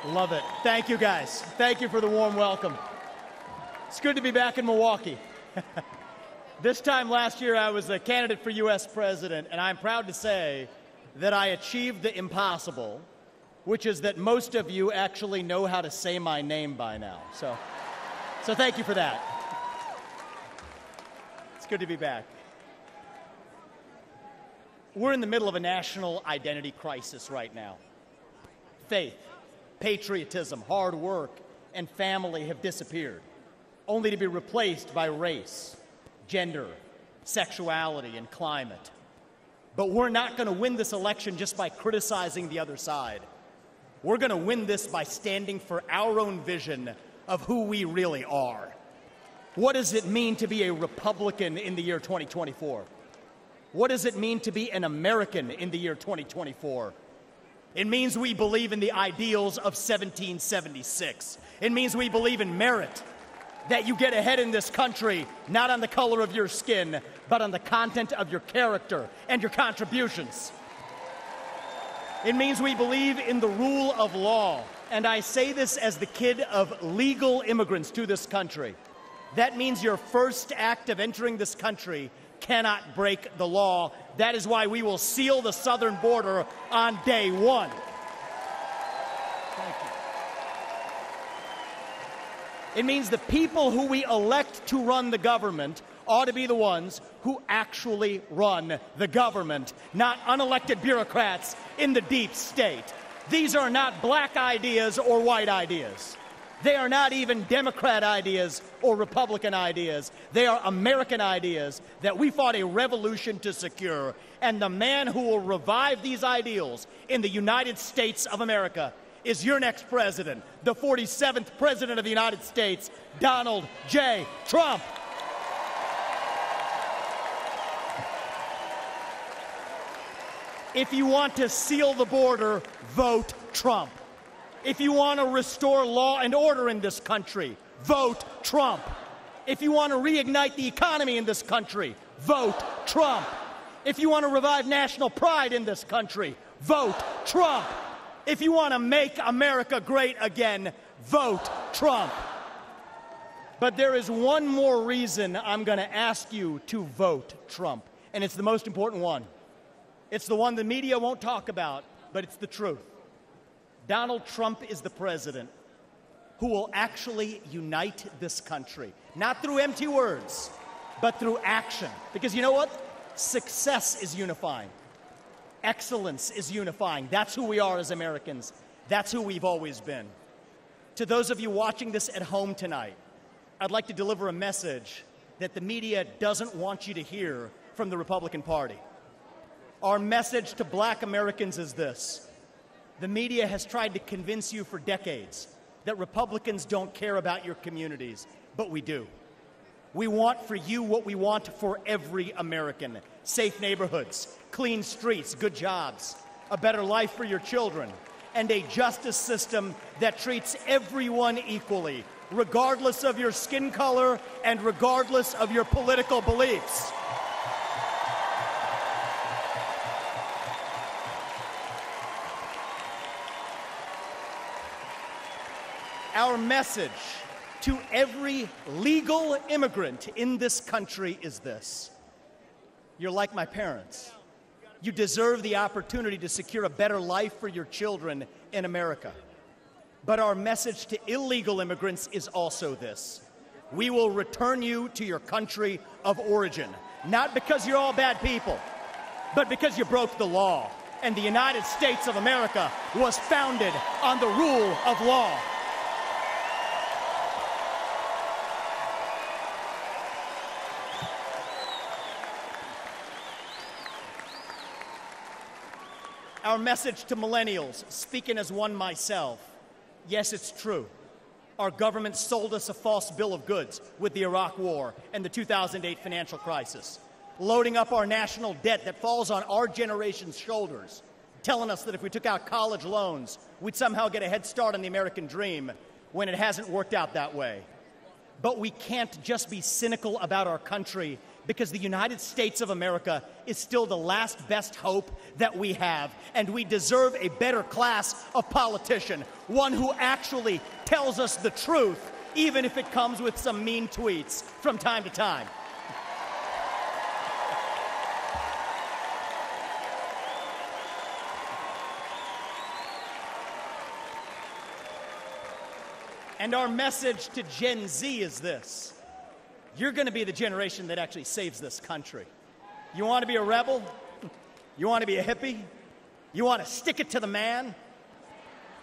Love it. Thank you, guys. Thank you for the warm welcome. It's good to be back in Milwaukee. This time last year, I was a candidate for U.S. president, and I'm proud to say that I achieved the impossible, which is that most of you actually know how to say my name by now. So thank you for that. It's good to be back. We're in the middle of a national identity crisis right now. Faith, patriotism, hard work, and family have disappeared, only to be replaced by race, gender, sexuality, and climate. But we're not going to win this election just by criticizing the other side. We're going to win this by standing for our own vision of who we really are. What does it mean to be a Republican in the year 2024? What does it mean to be an American in the year 2024? It means we believe in the ideals of 1776. It means we believe in merit, that you get ahead in this country not on the color of your skin, but on the content of your character and your contributions. It means we believe in the rule of law, and I say this as the kid of legal immigrants to this country. That means your first act of entering this country cannot break the law. That is why we will seal the southern border on day one. Thank you. It means the people who we elect to run the government ought to be the ones who actually run the government, not unelected bureaucrats in the deep state. These are not black ideas or white ideas. They are not even Democrat ideas or Republican ideas. They are American ideas that we fought a revolution to secure. And the man who will revive these ideals in the United States of America is your next president, the 47th president of the United States, Donald J. Trump. If you want to seal the border, vote Trump. If you want to restore law and order in this country, vote Trump. If you want to reignite the economy in this country, vote Trump. If you want to revive national pride in this country, vote Trump. If you want to make America great again, vote Trump. But there is one more reason I'm going to ask you to vote Trump, and it's the most important one. It's the one the media won't talk about, but it's the truth. Donald Trump is the president who will actually unite this country, not through empty words, but through action. Because you know what? Success is unifying. Excellence is unifying. That's who we are as Americans. That's who we've always been. To those of you watching this at home tonight, I'd like to deliver a message that the media doesn't want you to hear from the Republican Party. Our message to black Americans is this. The media has tried to convince you for decades that Republicans don't care about your communities, but we do. We want for you what we want for every American: safe neighborhoods, clean streets, good jobs, a better life for your children, and a justice system that treats everyone equally, regardless of your skin color and regardless of your political beliefs. Our message to every legal immigrant in this country is this: you're like my parents. You deserve the opportunity to secure a better life for your children in America. But our message to illegal immigrants is also this: we will return you to your country of origin, not because you're all bad people, but because you broke the law. And the United States of America was founded on the rule of law. Our message to millennials, speaking as one myself: yes, it's true. Our government sold us a false bill of goods with the Iraq War and the 2008 financial crisis, loading up our national debt that falls on our generation's shoulders, telling us that if we took out college loans, we'd somehow get a head start on the American dream, when it hasn't worked out that way. But we can't just be cynical about our country because the United States of America is still the last best hope that we have, and we deserve a better class of politician, one who actually tells us the truth, even if it comes with some mean tweets from time to time. And our message to Gen Z is this: you're going to be the generation that actually saves this country. You want to be a rebel? You want to be a hippie? You want to stick it to the man?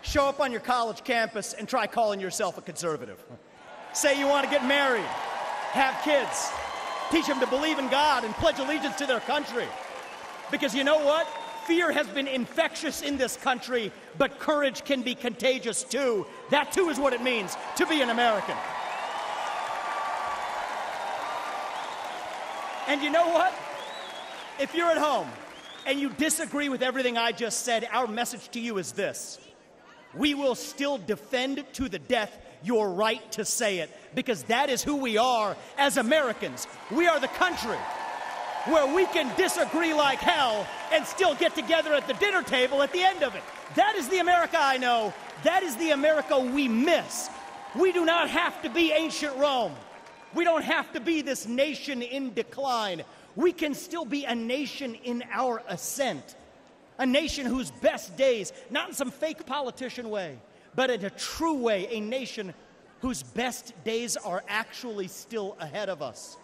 Show up on your college campus and try calling yourself a conservative. Say you want to get married, have kids, teach them to believe in God and pledge allegiance to their country. Because you know what? Fear has been infectious in this country, but courage can be contagious too. That too is what it means to be an American. And you know what? If you're at home and you disagree with everything I just said, our message to you is this: we will still defend to the death your right to say it, because that is who we are as Americans. We are the country where we can disagree like hell and still get together at the dinner table at the end of it. That is the America I know. That is the America we miss. We do not have to be ancient Rome. We don't have to be this nation in decline. We can still be a nation in our ascent. A nation whose best days, not in some fake politician way, but in a true way, a nation whose best days are actually still ahead of us.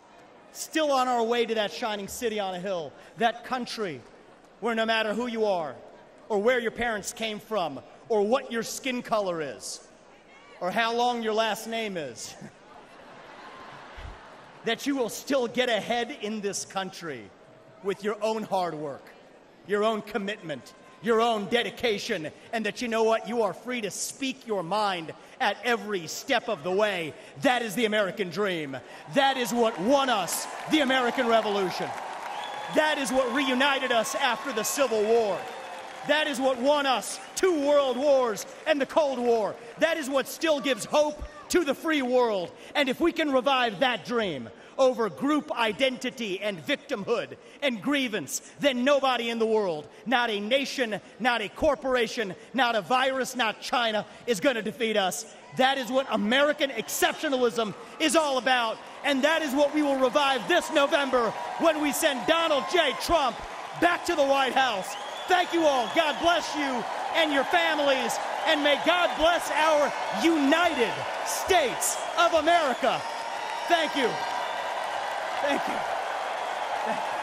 Still on our way to that shining city on a hill, that country where no matter who you are, or where your parents came from, or what your skin color is, or how long your last name is, that you will still get ahead in this country with your own hard work, your own commitment, your own dedication, and that you know what? You are free to speak your mind at every step of the way. That is the American dream. That is what won us the American Revolution. That is what reunited us after the Civil War. That is what won us 2 world wars and the Cold War. That is what still gives hope to the free world. And if we can revive that dream over group identity and victimhood and grievance, then nobody in the world, not a nation, not a corporation, not a virus, not China, is going to defeat us. That is what American exceptionalism is all about. And that is what we will revive this November when we send Donald J. Trump back to the White House. Thank you all. God bless you and your families. And may God bless our United States of America. Thank you. Thank you. Thank you.